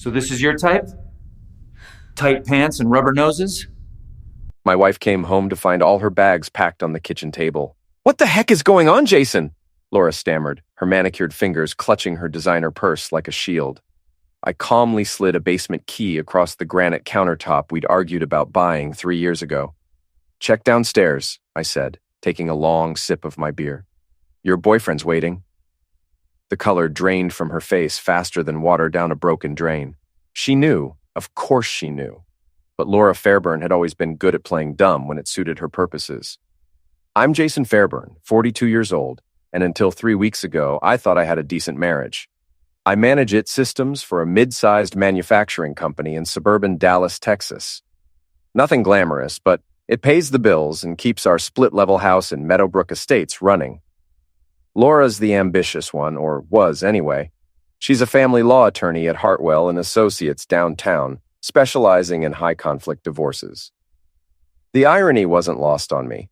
So this is your type? Tight pants and rubber noses? My wife came home to find all her bags packed on the kitchen table. "What the heck is going on, Jason?" Laura stammered, her manicured fingers clutching her designer purse like a shield. I calmly slid a basement key across the granite countertop we'd argued about buying 3 years ago. "Check downstairs," I said, taking a long sip of my beer. "Your boyfriend's waiting." The color drained from her face faster than water down a broken drain. She knew, of course she knew. But Laura Fairburn had always been good at playing dumb when it suited her purposes. "I'm Jason Fairburn, 42 years old, and until 3 weeks ago, I thought I had a decent marriage. I manage its systems for a mid-sized manufacturing company in suburban Dallas, Texas. Nothing glamorous, but it pays the bills and keeps our split-level house in Meadowbrook Estates running. Laura's the ambitious one, or was anyway. She's a family law attorney at Hartwell and Associates downtown, specializing in high-conflict divorces. The irony wasn't lost on me.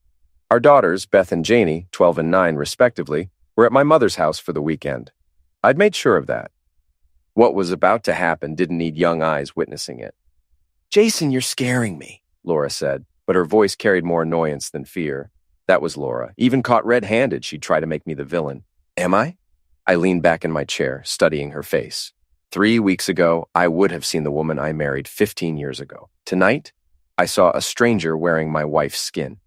Our daughters, Beth and Janie, 12 and 9 respectively, were at my mother's house for the weekend. I'd made sure of that. What was about to happen didn't need young eyes witnessing it. "Jason, you're scaring me," Laura said, but her voice carried more annoyance than fear. That was Laura. Even caught red-handed, she'd try to make me the villain. "Am I?" I leaned back in my chair, studying her face. 3 weeks ago, I would have seen the woman I married 15 years ago. Tonight, I saw a stranger wearing my wife's skin.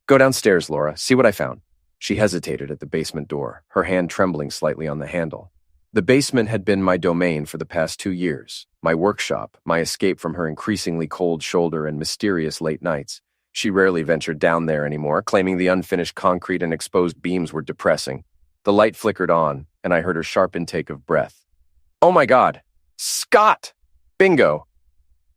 "Go downstairs, Laura. See what I found." She hesitated at the basement door, her hand trembling slightly on the handle. The basement had been my domain for the past 2 years, my workshop, my escape from her increasingly cold shoulder and mysterious late nights. She rarely ventured down there anymore, claiming the unfinished concrete and exposed beams were depressing. The light flickered on, and I heard her sharp intake of breath. "Oh my God! Scott! Bingo!"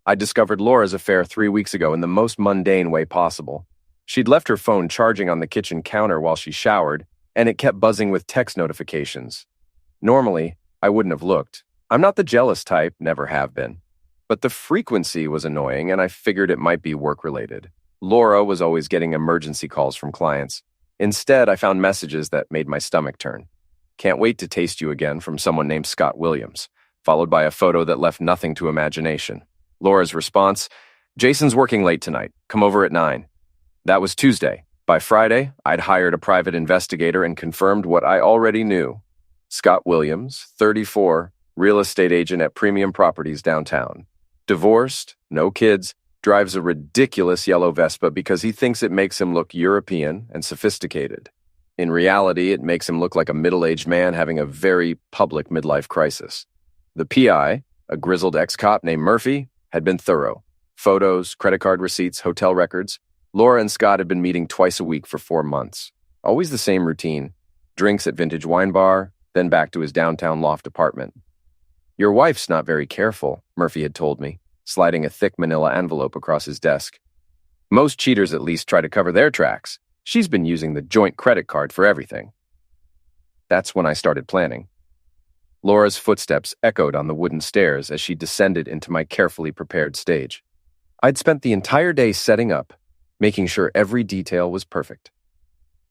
I discovered Laura's affair 3 weeks ago in the most mundane way possible. She'd left her phone charging on the kitchen counter while she showered, and it kept buzzing with text notifications. Normally, I wouldn't have looked. I'm not the jealous type, never have been. But the frequency was annoying, and I figured it might be work-related. Laura was always getting emergency calls from clients. Instead, I found messages that made my stomach turn. "Can't wait to taste you again," from someone named Scott Williams, followed by a photo that left nothing to imagination. Laura's response, "Jason's working late tonight. Come over at 9. That was Tuesday. By Friday, I'd hired a private investigator and confirmed what I already knew. Scott Williams, 34, real estate agent at Premium Properties downtown. Divorced, no kids, drives a ridiculous yellow Vespa because he thinks it makes him look European and sophisticated. In reality, it makes him look like a middle-aged man having a very public midlife crisis. The PI, a grizzled ex-cop named Murphy, had been thorough. Photos, credit card receipts, hotel records. Laura and Scott had been meeting twice a week for 4 months. Always the same routine. Drinks at Vintage Wine Bar, then back to his downtown loft apartment. "Your wife's not very careful," Murphy had told me, sliding a thick manila envelope across his desk. "Most cheaters at least try to cover their tracks. She's been using the joint credit card for everything." That's when I started planning. Laura's footsteps echoed on the wooden stairs as she descended into my carefully prepared stage. I'd spent the entire day setting up, making sure every detail was perfect.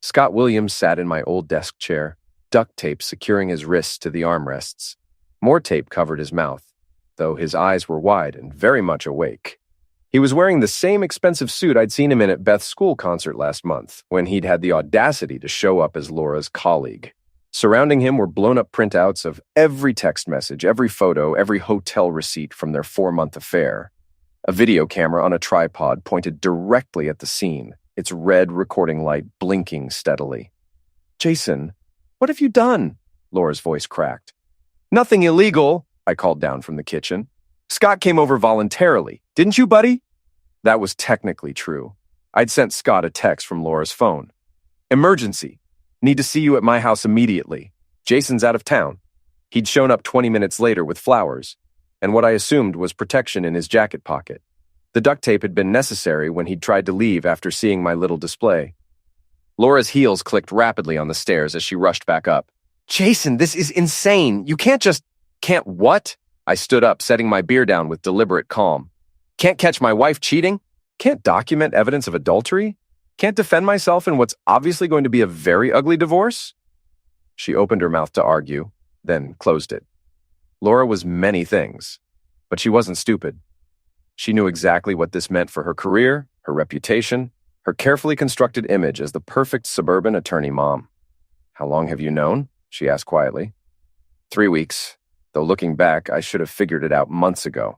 Scott Williams sat in my old desk chair, duct tape securing his wrists to the armrests. More tape covered his mouth, though his eyes were wide and very much awake. He was wearing the same expensive suit I'd seen him in at Beth's school concert last month, when he'd had the audacity to show up as Laura's colleague. Surrounding him were blown-up printouts of every text message, every photo, every hotel receipt from their 4-month affair. A video camera on a tripod pointed directly at the scene, its red recording light blinking steadily. "Jason, what have you done?" Laura's voice cracked. "Nothing illegal," I called down from the kitchen. "Scott came over voluntarily. Didn't you, buddy?" That was technically true. I'd sent Scott a text from Laura's phone. "Emergency. Need to see you at my house immediately. Jason's out of town." He'd shown up 20 minutes later with flowers, and what I assumed was protection in his jacket pocket. The duct tape had been necessary when he'd tried to leave after seeing my little display. Laura's heels clicked rapidly on the stairs as she rushed back up. "Jason, this is insane. You can't just—" "Can't what?" I stood up, setting my beer down with deliberate calm. "Can't catch my wife cheating? Can't document evidence of adultery? Can't defend myself in what's obviously going to be a very ugly divorce?" She opened her mouth to argue, then closed it. Laura was many things. But she wasn't stupid. She knew exactly what this meant for her career, her reputation, her carefully constructed image as the perfect suburban attorney mom. "How long have you known?" she asked quietly. 3 weeks, though looking back, I should have figured it out months ago.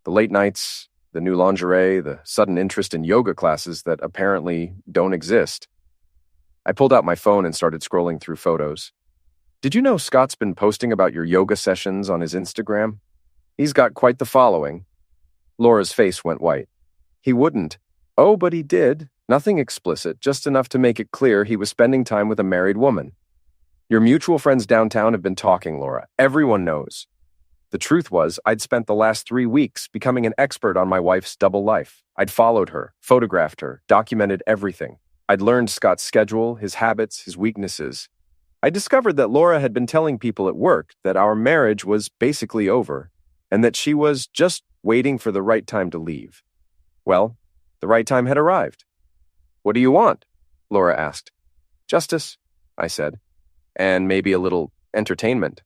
The late nights, the new lingerie, the sudden interest in yoga classes that apparently don't exist. I pulled out my phone and started scrolling through photos. "Did you know Scott's been posting about your yoga sessions on his Instagram? He's got quite the following." Laura's face went white. "He wouldn't." "Oh, but he did. Nothing explicit, just enough to make it clear he was spending time with a married woman." "Your mutual friends downtown have been talking, Laura. Everyone knows." The truth was, I'd spent the last 3 weeks becoming an expert on my wife's double life. I'd followed her, photographed her, documented everything. I'd learned Scott's schedule, his habits, his weaknesses. I discovered that Laura had been telling people at work that our marriage was basically over, and that she was just waiting for the right time to leave. Well, the right time had arrived. "What do you want?" Laura asked. "Justice," I said, "and maybe a little entertainment."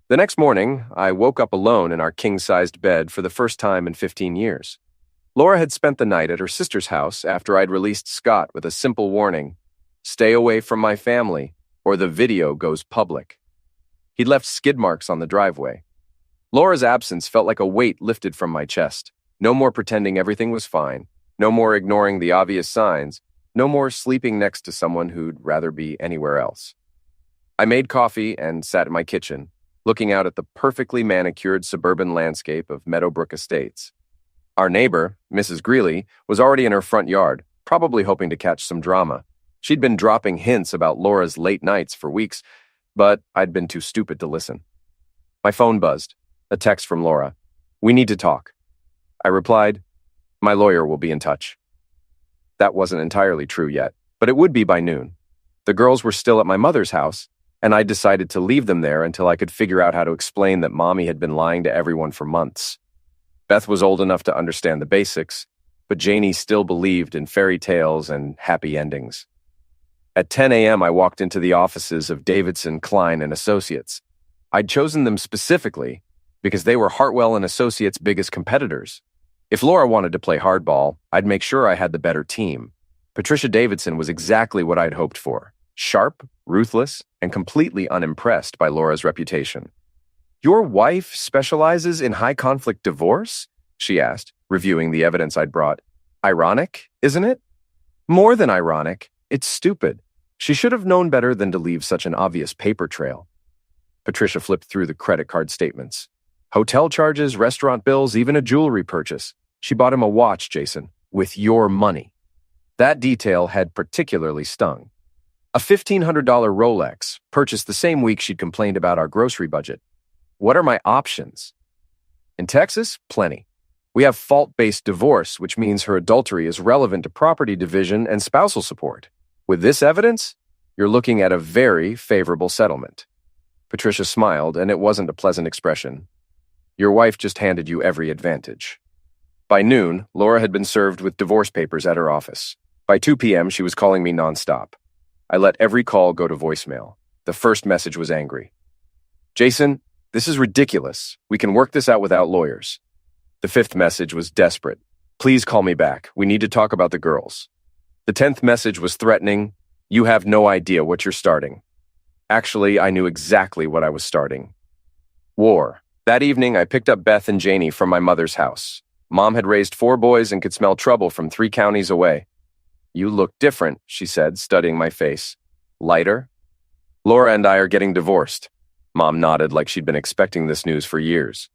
The next morning, I woke up alone in our king-sized bed for the first time in 15 years. Laura had spent the night at her sister's house after I'd released Scott with a simple warning: "Stay away from my family, or the video goes public." He'd left skid marks on the driveway. Laura's absence felt like a weight lifted from my chest. No more pretending everything was fine. No more ignoring the obvious signs. No more sleeping next to someone who'd rather be anywhere else. I made coffee and sat in my kitchen, looking out at the perfectly manicured suburban landscape of Meadowbrook Estates. Our neighbor, Mrs. Greeley, was already in her front yard, probably hoping to catch some drama. She'd been dropping hints about Laura's late nights for weeks, but I'd been too stupid to listen. My phone buzzed. A text from Laura. "We need to talk." I replied, "My lawyer will be in touch." That wasn't entirely true yet, but it would be by noon. The girls were still at my mother's house, and I decided to leave them there until I could figure out how to explain that Mommy had been lying to everyone for months. Beth was old enough to understand the basics, but Janie still believed in fairy tales and happy endings. At 10 a.m., I walked into the offices of Davidson, Klein, and Associates. I'd chosen them specifically because they were Hartwell and Associates' biggest competitors. If Laura wanted to play hardball, I'd make sure I had the better team. Patricia Davidson was exactly what I'd hoped for: sharp, ruthless, and completely unimpressed by Laura's reputation. "Your wife specializes in high-conflict divorce?" she asked, reviewing the evidence I'd brought. "Ironic, isn't it?" "More than ironic. It's stupid. She should have known better than to leave such an obvious paper trail." Patricia flipped through the credit card statements. Hotel charges, restaurant bills, even a jewelry purchase. She bought him a watch, Jason, with your money. That detail had particularly stung. A $1,500 Rolex, purchased the same week she'd complained about our grocery budget. What are my options? In Texas, plenty. We have fault-based divorce, which means her adultery is relevant to property division and spousal support. With this evidence, you're looking at a very favorable settlement. Patricia smiled, and it wasn't a pleasant expression. Your wife just handed you every advantage. By noon, Laura had been served with divorce papers at her office. By 2 p.m., she was calling me nonstop. I let every call go to voicemail. The first message was angry. "Jason, this is ridiculous. We can work this out without lawyers." The 5th message was desperate. "Please call me back. We need to talk about the girls." The 10th message was threatening. "You have no idea what you're starting." Actually, I knew exactly what I was starting. War. That evening, I picked up Beth and Janie from my mother's house. Mom had raised 4 boys and could smell trouble from 3 counties away. "You look different," she said, studying my face. "Lighter?" "Laura and I are getting divorced." Mom nodded like she'd been expecting this news for years.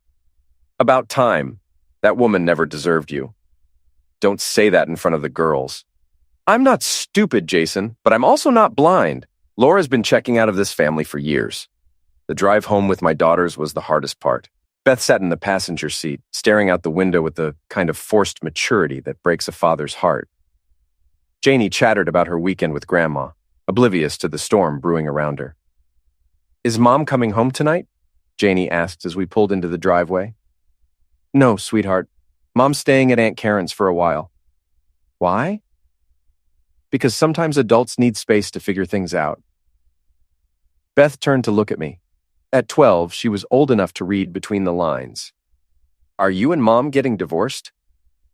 "About time. That woman never deserved you." "Don't say that in front of the girls." "I'm not stupid, Jason, but I'm also not blind. Laura's been checking out of this family for years." The drive home with my daughters was the hardest part. Beth sat in the passenger seat, staring out the window with the kind of forced maturity that breaks a father's heart. Janie chattered about her weekend with Grandma, oblivious to the storm brewing around her. "Is Mom coming home tonight?" Janie asked as we pulled into the driveway. "No, sweetheart. Mom's staying at Aunt Karen's for a while." "Why?" "Because sometimes adults need space to figure things out." Beth turned to look at me. At 12, she was old enough to read between the lines. Are you and Mom getting divorced?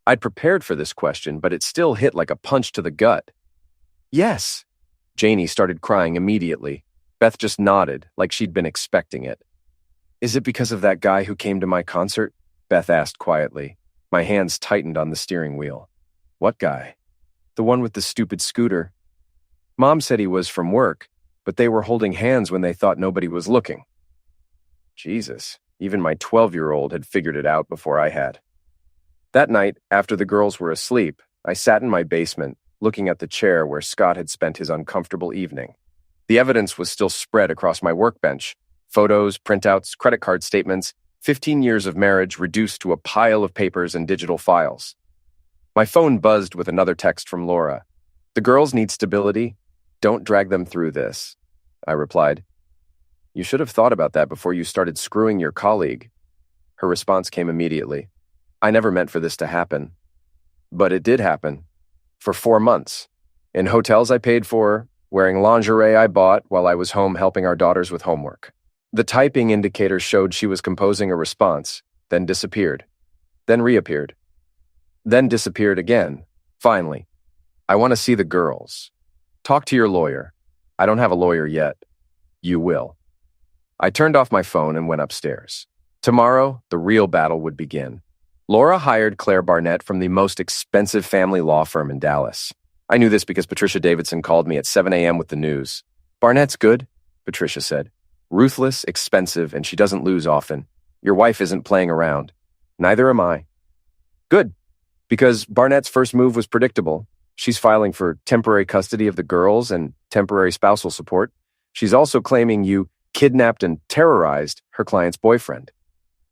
I'd prepared for this question, but it still hit like a punch to the gut. Yes. Janie started crying immediately. Beth just nodded, like she'd been expecting it. Is it because of that guy who came to my concert? Beth asked quietly. My hands tightened on the steering wheel. What guy? The one with the stupid scooter. Mom said he was from work, but they were holding hands when they thought nobody was looking. Jesus, even my 12-year-old had figured it out before I had. That night, after the girls were asleep, I sat in my basement, looking at the chair where Scott had spent his uncomfortable evening. The evidence was still spread across my workbench. Photos, printouts, credit card statements, 15 years of marriage reduced to a pile of papers and digital files. My phone buzzed with another text from Laura. The girls need stability. Don't drag them through this, I replied. You should have thought about that before you started screwing your colleague. Her response came immediately. I never meant for this to happen. But it did happen. For 4 months. In hotels I paid for, wearing lingerie I bought while I was home helping our daughters with homework. The typing indicator showed she was composing a response, then disappeared, then reappeared, then disappeared again. Finally, I want to see the girls. Talk to your lawyer. I don't have a lawyer yet. You will. I turned off my phone and went upstairs. Tomorrow, the real battle would begin. Laura hired Claire Barnett from the most expensive family law firm in Dallas. I knew this because Patricia Davidson called me at 7 a.m. with the news. Barnett's good, Patricia said. Ruthless, expensive, and she doesn't lose often. Your wife isn't playing around. Neither am I. Good, because Barnett's first move was predictable. She's filing for temporary custody of the girls and temporary spousal support. She's also claiming you kidnapped and terrorized her client's boyfriend.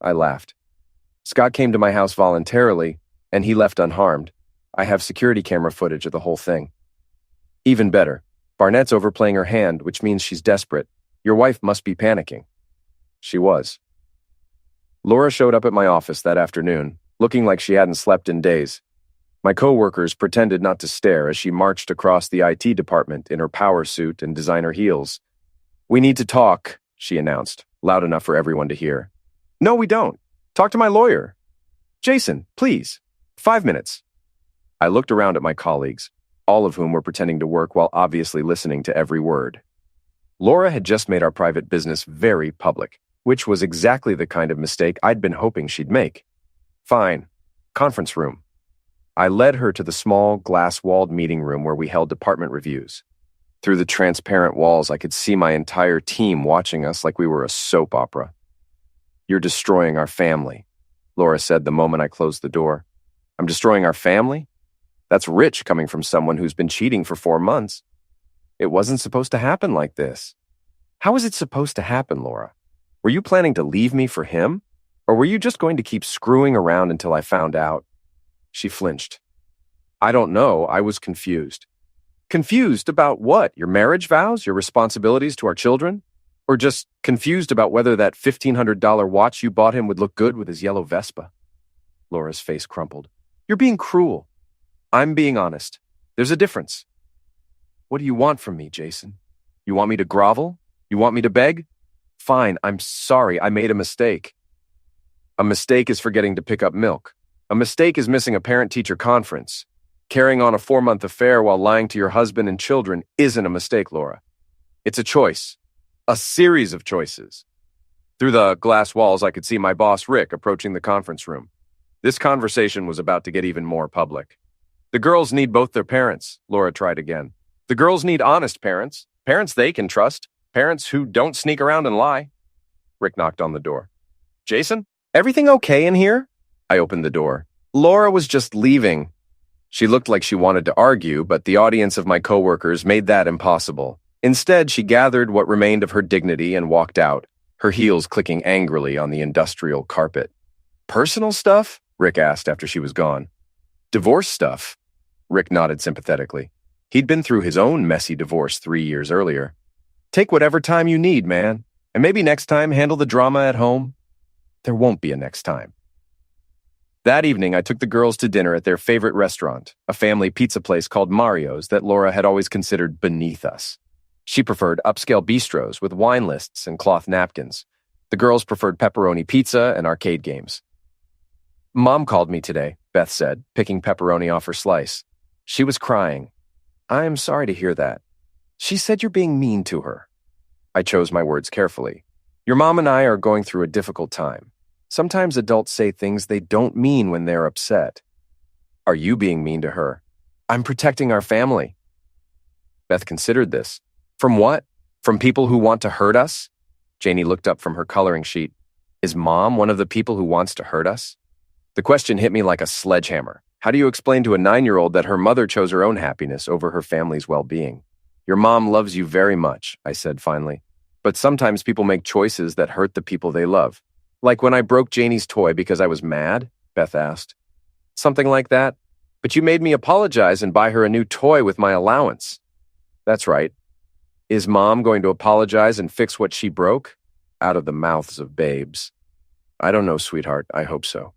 I laughed. Scott came to my house voluntarily, and he left unharmed. I have security camera footage of the whole thing. Even better, Barnett's overplaying her hand, which means she's desperate. Your wife must be panicking. She was. Laura showed up at my office that afternoon, looking like she hadn't slept in days. My coworkers pretended not to stare as she marched across the IT department in her power suit and designer heels. We need to talk, she announced, loud enough for everyone to hear. No, we don't. Talk to my lawyer. Jason, please. 5 minutes. I looked around at my colleagues, all of whom were pretending to work while obviously listening to every word. Laura had just made our private business very public, which was exactly the kind of mistake I'd been hoping she'd make. Fine. Conference room. I led her to the small, glass-walled meeting room where we held department reviews. Through the transparent walls, I could see my entire team watching us like we were a soap opera. You're destroying our family, Laura said the moment I closed the door. I'm destroying our family? That's rich coming from someone who's been cheating for 4 months. It wasn't supposed to happen like this. How was it supposed to happen, Laura? Were you planning to leave me for him? Or were you just going to keep screwing around until I found out? She flinched. I don't know. I was confused. Confused about what? Your marriage vows? Your responsibilities to our children? Or just confused about whether that $1,500 watch you bought him would look good with his yellow Vespa? Laura's face crumpled. You're being cruel. I'm being honest. There's a difference. What do you want from me, Jason? You want me to grovel? You want me to beg? Fine, I'm sorry, I made a mistake. A mistake is forgetting to pick up milk. A mistake is missing a parent-teacher conference. Carrying on a 4-month affair while lying to your husband and children isn't a mistake, Laura. It's a choice. A series of choices. Through the glass walls, I could see my boss, Rick, approaching the conference room. This conversation was about to get even more public. The girls need both their parents, Laura tried again. The girls need honest parents, parents they can trust, parents who don't sneak around and lie. Rick knocked on the door. Jason, everything okay in here? I opened the door. Laura was just leaving. She looked like she wanted to argue, but the audience of my coworkers made that impossible. Instead, she gathered what remained of her dignity and walked out, her heels clicking angrily on the industrial carpet. Personal stuff? Rick asked after she was gone. Divorce stuff? Rick nodded sympathetically. He'd been through his own messy divorce 3 years earlier. Take whatever time you need, man. And maybe next time handle the drama at home. There won't be a next time. That evening, I took the girls to dinner at their favorite restaurant, a family pizza place called Mario's that Laura had always considered beneath us. She preferred upscale bistros with wine lists and cloth napkins. The girls preferred pepperoni pizza and arcade games. Mom called me today, Beth said, picking pepperoni off her slice. She was crying. I am sorry to hear that. She said you're being mean to her. I chose my words carefully. Your mom and I are going through a difficult time. Sometimes adults say things they don't mean when they're upset. Are you being mean to her? I'm protecting our family. Beth considered this. From what? From people who want to hurt us? Janie looked up from her coloring sheet. Is Mom one of the people who wants to hurt us? The question hit me like a sledgehammer. How do you explain to a 9-year-old that her mother chose her own happiness over her family's well-being? Your mom loves you very much, I said finally. But sometimes people make choices that hurt the people they love. Like when I broke Janie's toy because I was mad? Beth asked. Something like that? But you made me apologize and buy her a new toy with my allowance. That's right. Is Mom going to apologize and fix what she broke? Out of the mouths of babes. I don't know, sweetheart. I hope so.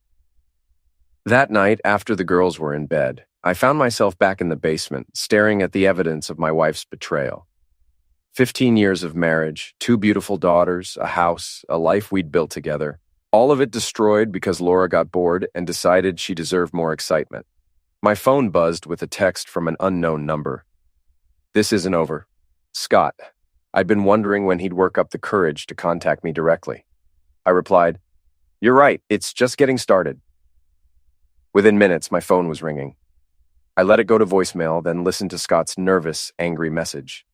That night, after the girls were in bed, I found myself back in the basement, staring at the evidence of my wife's betrayal. 15 years of marriage, 2 beautiful daughters, a house, a life we'd built together. All of it destroyed because Laura got bored and decided she deserved more excitement. My phone buzzed with a text from an unknown number. This isn't over. Scott. I'd been wondering when he'd work up the courage to contact me directly. I replied, You're right, it's just getting started. Within minutes, my phone was ringing. I let it go to voicemail, then listened to Scott's nervous, angry message.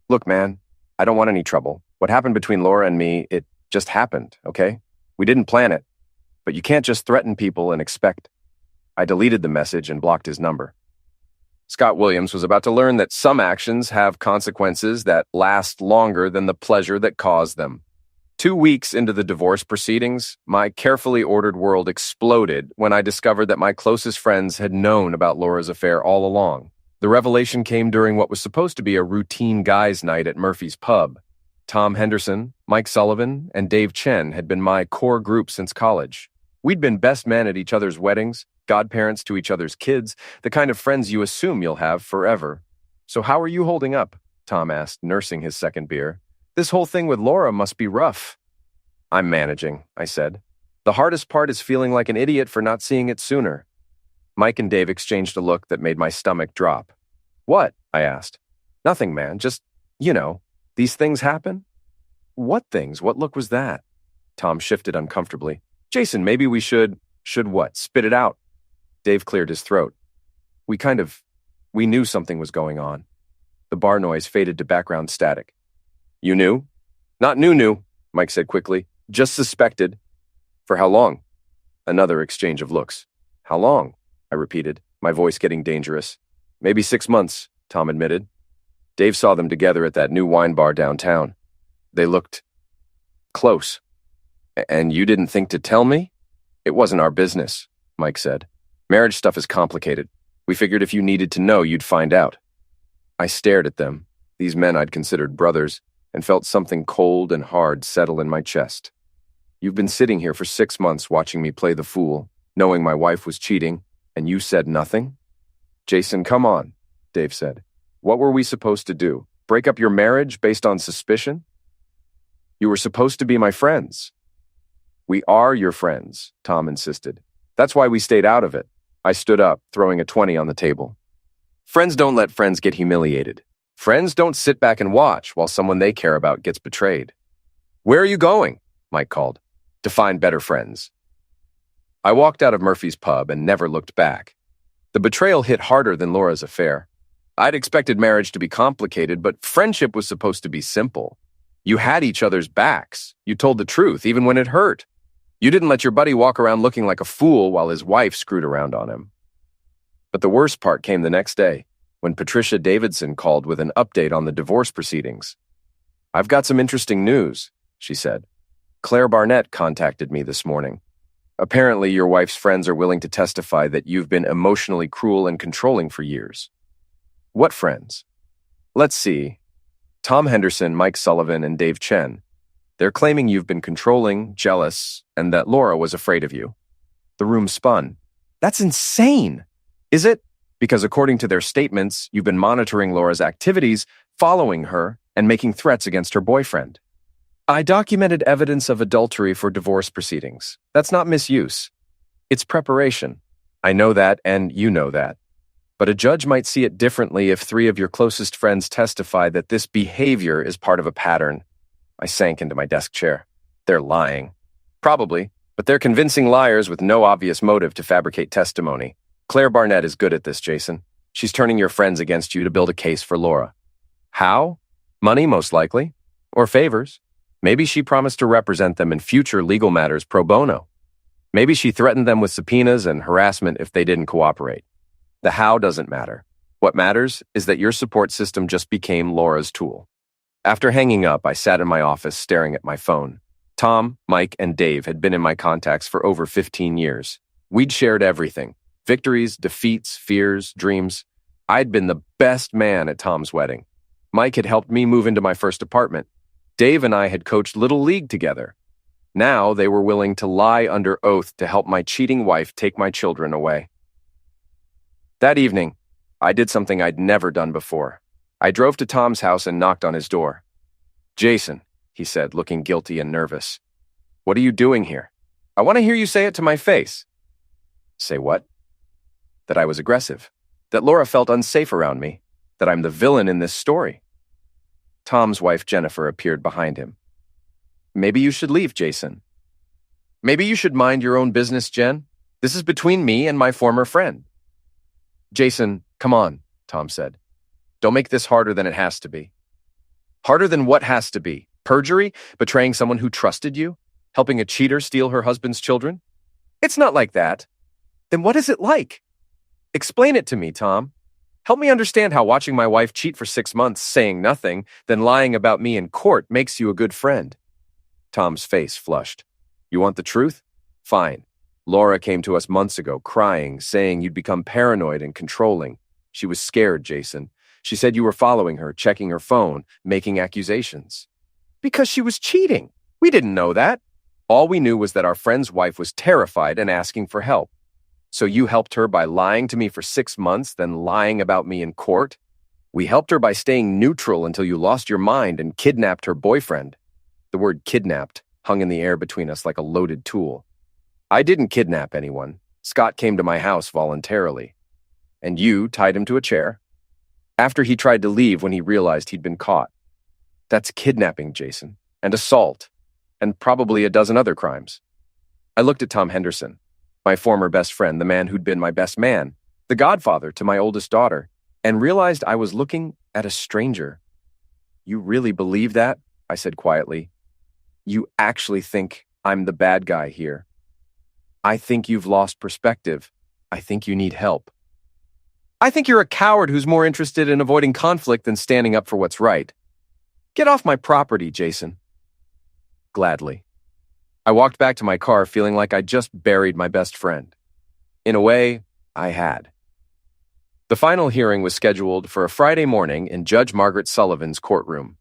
Look, man, I don't want any trouble. What happened between Laura and me, it just happened, okay? We didn't plan it. But you can't just threaten people and expect. I deleted the message and blocked his number. Scott Williams was about to learn that some actions have consequences that last longer than the pleasure that caused them. 2 weeks into the divorce proceedings, my carefully ordered world exploded when I discovered that my closest friends had known about Laura's affair all along. The revelation came during what was supposed to be a routine guys' night at Murphy's Pub. Tom Henderson, Mike Sullivan, and Dave Chen had been my core group since college. We'd been best men at each other's weddings, godparents to each other's kids, the kind of friends you assume you'll have forever. So how are you holding up? Tom asked, nursing his second beer. This whole thing with Laura must be rough. I'm managing, I said. The hardest part is feeling like an idiot for not seeing it sooner. Mike and Dave exchanged a look that made my stomach drop. What? I asked. Nothing, man. Just, these things happen? What things? What look was that? Tom shifted uncomfortably. Jason, maybe we should what? Spit it out. Dave cleared his throat. We knew something was going on. The bar noise faded to background static. You knew? Not knew, Mike said quickly. Just suspected. For how long? Another exchange of looks. How long? I repeated, my voice getting dangerous. Maybe 6 months, Tom admitted. Dave saw them together at that new wine bar downtown. They looked close. And you didn't think to tell me? It wasn't our business, Mike said. Marriage stuff is complicated. We figured if you needed to know, you'd find out. I stared at them, these men I'd considered brothers, and felt something cold and hard settle in my chest. You've been sitting here for 6 months watching me play the fool, knowing my wife was cheating, and you said nothing? Jason, come on, Dave said. What were we supposed to do? Break up your marriage based on suspicion? You were supposed to be my friends. We are your friends, Tom insisted. That's why we stayed out of it. I stood up, throwing a 20 on the table. Friends don't let friends get humiliated. Friends don't sit back and watch while someone they care about gets betrayed. Where are you going? Mike called. To find better friends. I walked out of Murphy's Pub and never looked back. The betrayal hit harder than Laura's affair. I'd expected marriage to be complicated, but friendship was supposed to be simple. You had each other's backs. You told the truth, even when it hurt. You didn't let your buddy walk around looking like a fool while his wife screwed around on him. But the worst part came the next day, when Patricia Davidson called with an update on the divorce proceedings. I've got some interesting news, she said. Claire Barnett contacted me this morning. Apparently, your wife's friends are willing to testify that you've been emotionally cruel and controlling for years. What friends? Let's see. Tom Henderson, Mike Sullivan, and Dave Chen. They're claiming you've been controlling, jealous, and that Laura was afraid of you. The room spun. That's insane! Is it? Because according to their statements, you've been monitoring Laura's activities, following her, and making threats against her boyfriend. I documented evidence of adultery for divorce proceedings. That's not misuse. It's preparation. I know that, and you know that. But a judge might see it differently if 3 of your closest friends testify that this behavior is part of a pattern. I sank into my desk chair. They're lying. Probably, but they're convincing liars with no obvious motive to fabricate testimony. Claire Barnett is good at this, Jason. She's turning your friends against you to build a case for Laura. How? Money, most likely. Or favors. Maybe she promised to represent them in future legal matters pro bono. Maybe she threatened them with subpoenas and harassment if they didn't cooperate. The how doesn't matter. What matters is that your support system just became Laura's tool. After hanging up, I sat in my office staring at my phone. Tom, Mike, and Dave had been in my contacts for over 15 years. We'd shared everything. Victories, defeats, fears, dreams. I'd been the best man at Tom's wedding. Mike had helped me move into my first apartment. Dave and I had coached Little League together. Now they were willing to lie under oath to help my cheating wife take my children away. That evening, I did something I'd never done before. I drove to Tom's house and knocked on his door. "Jason," he said, looking guilty and nervous. "What are you doing here? I want to hear you say it to my face." Say what? That I was aggressive. That Laura felt unsafe around me. That I'm the villain in this story. Tom's wife, Jennifer, appeared behind him. "Maybe you should leave, Jason." "Maybe you should mind your own business, Jen. This is between me and my former friend." "Jason, come on," Tom said. "Don't make this harder than it has to be." "Harder than what has to be? Perjury? Betraying someone who trusted you? Helping a cheater steal her husband's children? It's not like that. Then what is it like? Explain it to me, Tom. Help me understand how watching my wife cheat for 6 months, saying nothing, then lying about me in court makes you a good friend." Tom's face flushed. "You want the truth? Fine. Laura came to us months ago, crying, saying you'd become paranoid and controlling. She was scared, Jason. She said you were following her, checking her phone, making accusations. Because she was cheating. We didn't know that. All we knew was that our friend's wife was terrified and asking for help. So you helped her by lying to me for 6 months, then lying about me in court? We helped her by staying neutral until you lost your mind and kidnapped her boyfriend." The word kidnapped hung in the air between us like a loaded tool. "I didn't kidnap anyone. Scott came to my house voluntarily. And you tied him to a chair. After he tried to leave when he realized he'd been caught. That's kidnapping, Jason, and assault, and probably a dozen other crimes." I looked at Tom Henderson, my former best friend, the man who'd been my best man, the godfather to my oldest daughter, and realized I was looking at a stranger. "You really believe that?" I said quietly. "You actually think I'm the bad guy here? I think you've lost perspective. I think you need help. I think you're a coward who's more interested in avoiding conflict than standing up for what's right. Get off my property, Jason." Gladly. I walked back to my car feeling like I'd just buried my best friend. In a way, I had. The final hearing was scheduled for a Friday morning in Judge Margaret Sullivan's courtroom.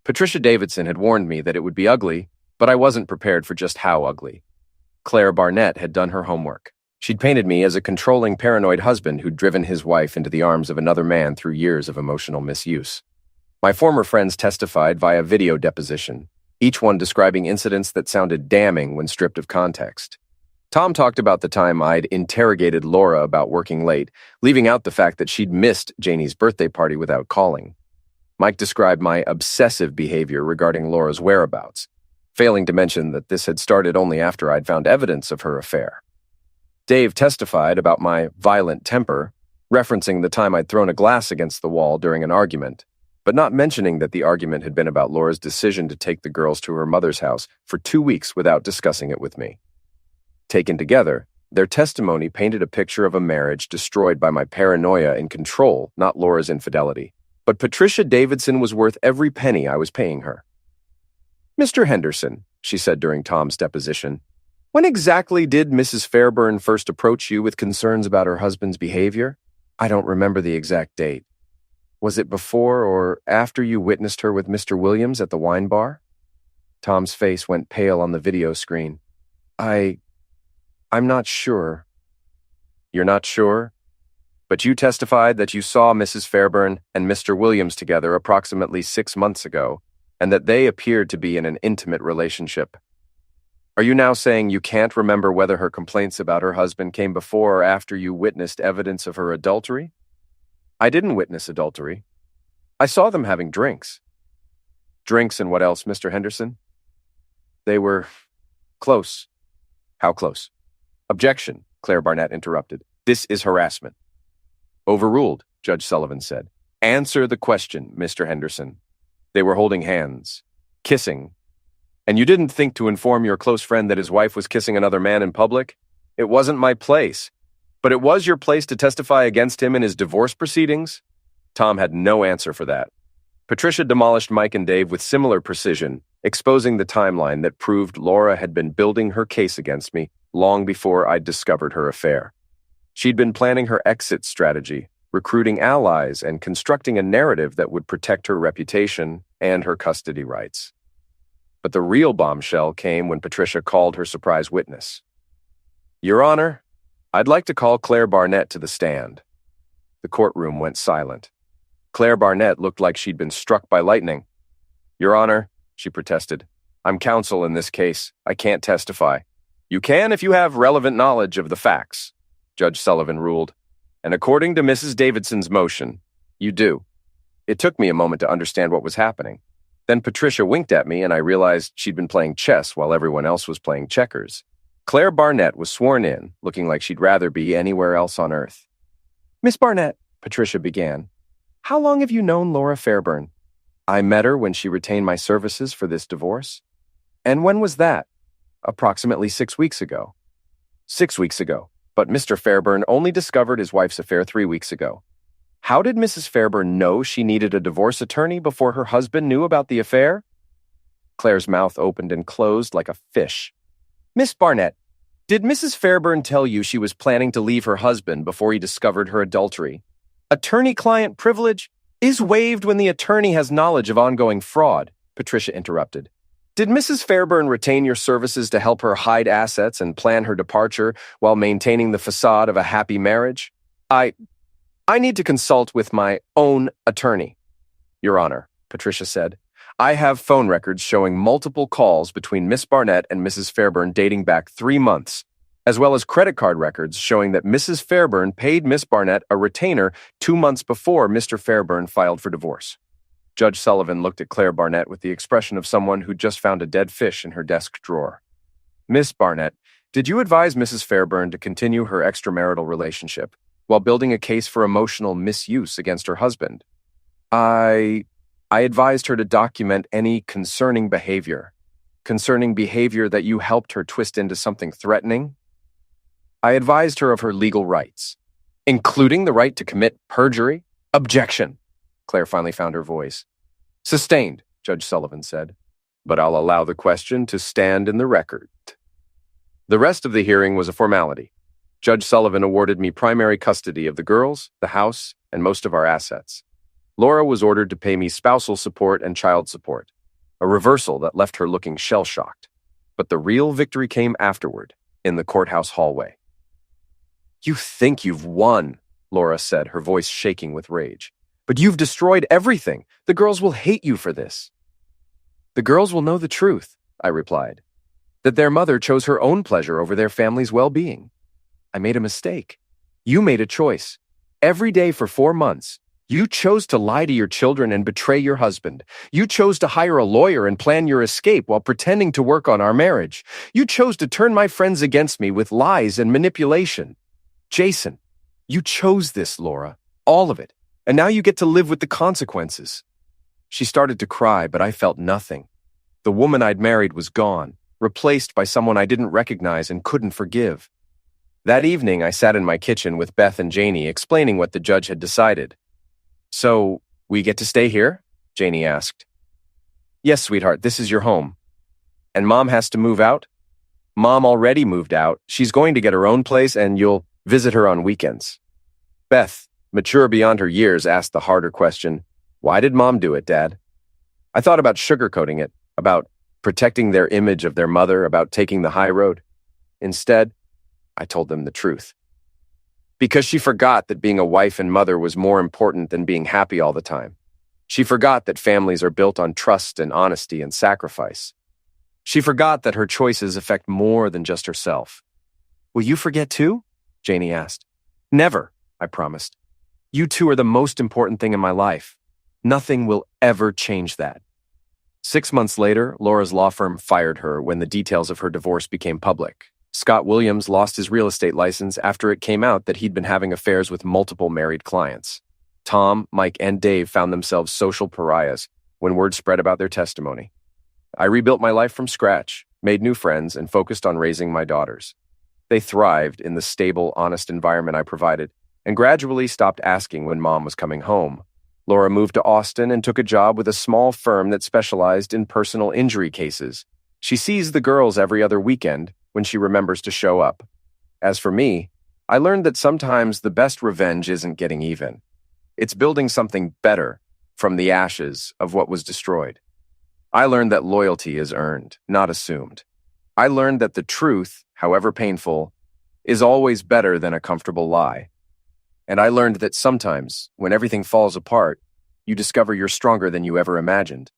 Patricia Davidson had warned me that it would be ugly, but I wasn't prepared for just how ugly. Claire Barnett had done her homework. She'd painted me as a controlling, paranoid husband who'd driven his wife into the arms of another man through years of emotional misuse. My former friends testified via video deposition, each one describing incidents that sounded damning when stripped of context. Tom talked about the time I'd interrogated Laura about working late, leaving out the fact that she'd missed Janie's birthday party without calling. Mike described my obsessive behavior regarding Laura's whereabouts, failing to mention that this had started only after I'd found evidence of her affair. Dave testified about my violent temper, referencing the time I'd thrown a glass against the wall during an argument, but not mentioning that the argument had been about Laura's decision to take the girls to her mother's house for 2 weeks without discussing it with me. Taken together, their testimony painted a picture of a marriage destroyed by my paranoia and control, not Laura's infidelity. But Patricia Davidson was worth every penny I was paying her. "Mr. Henderson," she said during Tom's deposition, "when exactly did Mrs. Fairburn first approach you with concerns about her husband's behavior?" "I don't remember the exact date. Was it before or after you witnessed her with Mr. Williams at the wine bar?" Tom's face went pale on the video screen. I'm not sure." "You're not sure? But you testified that you saw Mrs. Fairburn and Mr. Williams together approximately 6 months ago, and that they appeared to be in an intimate relationship. Are Are you now saying you can't remember whether her complaints about her husband came before or after you witnessed evidence of her adultery? I didn't witness adultery. I saw them having drinks. Drinks and what else, Mr. Henderson? They were close. How close? Objection, Claire Barnett interrupted. This is harassment. Overruled, Judge Sullivan said. Answer the question, Mr. Henderson. They were holding hands, kissing. And you didn't think to inform your close friend that his wife was kissing another man in public? It wasn't my place. But it was your place to testify against him in his divorce proceedings? Tom had no answer for that. Patricia demolished Mike and Dave with similar precision, exposing the timeline that proved Laura had been building her case against me long before I'd discovered her affair. She'd been planning her exit strategy, recruiting allies, and constructing a narrative that would protect her reputation and her custody rights. But the real bombshell came when Patricia called her surprise witness. Your Honor, I'd like to call Claire Barnett to the stand. The courtroom went silent. Claire Barnett looked like she'd been struck by lightning. Your Honor, she protested, I'm counsel in this case. I can't testify. You can if you have relevant knowledge of the facts, Judge Sullivan ruled. And according to Mrs. Davidson's motion, you do. It took me a moment to understand what was happening. Then Patricia winked at me and I realized she'd been playing chess while everyone else was playing checkers. Claire Barnett was sworn in, looking like she'd rather be anywhere else on earth. Miss Barnett, Patricia began, how long have you known Laura Fairburn? I met her when she retained my services for this divorce. And when was that? Approximately 6 weeks ago. 6 weeks ago, but Mr. Fairburn only discovered his wife's affair 3 weeks ago. How did Mrs. Fairburn know she needed a divorce attorney before her husband knew about the affair? Claire's mouth opened and closed like a fish. Miss Barnett, did Mrs. Fairburn tell you she was planning to leave her husband before he discovered her adultery? Attorney-client privilege is waived when the attorney has knowledge of ongoing fraud, Patricia interrupted. Did Mrs. Fairburn retain your services to help her hide assets and plan her departure while maintaining the facade of a happy marriage? I need to consult with my own attorney. Your Honor, Patricia said, I have phone records showing multiple calls between Miss Barnett and Mrs. Fairburn dating back 3 months, as well as credit card records showing that Mrs. Fairburn paid Miss Barnett a retainer 2 months before Mr. Fairburn filed for divorce. Judge Sullivan looked at Claire Barnett with the expression of someone who just found a dead fish in her desk drawer. Miss Barnett, did you advise Mrs. Fairburn to continue her extramarital relationship while building a case for emotional misuse against her husband? I advised her to document any concerning behavior that you helped her twist into something threatening. I advised her of her legal rights, including the right to commit perjury. Objection. Claire finally found her voice. Sustained, Judge Sullivan said, but I'll allow the question to stand in the record. The rest of the hearing was a formality. Judge Sullivan awarded me primary custody of the girls, the house, and most of our assets. Laura was ordered to pay me spousal support and child support, a reversal that left her looking shell-shocked. But the real victory came afterward, in the courthouse hallway. You think you've won, Laura said, her voice shaking with rage. But you've destroyed everything. The girls will hate you for this. The girls will know the truth, I replied, that their mother chose her own pleasure over their family's well-being. I made a mistake. You made a choice. Every day for 4 months, you chose to lie to your children and betray your husband. You chose to hire a lawyer and plan your escape while pretending to work on our marriage. You chose to turn my friends against me with lies and manipulation. Jason, you chose this, Laura. All of it. And now you get to live with the consequences. She started to cry, but I felt nothing. The woman I'd married was gone, replaced by someone I didn't recognize and couldn't forgive. That evening, I sat in my kitchen with Beth and Janie explaining what the judge had decided. So, we get to stay here? Janie asked. Yes, sweetheart, this is your home. And Mom has to move out? Mom already moved out. She's going to get her own place and you'll visit her on weekends. Beth, mature beyond her years, asked the harder question, why did Mom do it, Dad? I thought about sugarcoating it, about protecting their image of their mother, about taking the high road. Instead, I told them the truth. Because she forgot that being a wife and mother was more important than being happy all the time. She forgot that families are built on trust and honesty and sacrifice. She forgot that her choices affect more than just herself. Will you forget too? Janie asked. Never, I promised. You two are the most important thing in my life. Nothing will ever change that. 6 months later, Laura's law firm fired her when the details of her divorce became public. Scott Williams lost his real estate license after it came out that he'd been having affairs with multiple married clients. Tom, Mike, and Dave found themselves social pariahs when word spread about their testimony. I rebuilt my life from scratch, made new friends, and focused on raising my daughters. They thrived in the stable, honest environment I provided, and gradually stopped asking when Mom was coming home. Laura moved to Austin and took a job with a small firm that specialized in personal injury cases. She sees the girls every other weekend when she remembers to show up. As for me, I learned that sometimes the best revenge isn't getting even. It's building something better from the ashes of what was destroyed. I learned that loyalty is earned, not assumed. I learned that the truth, however painful, is always better than a comfortable lie. And I learned that sometimes, when everything falls apart, you discover you're stronger than you ever imagined.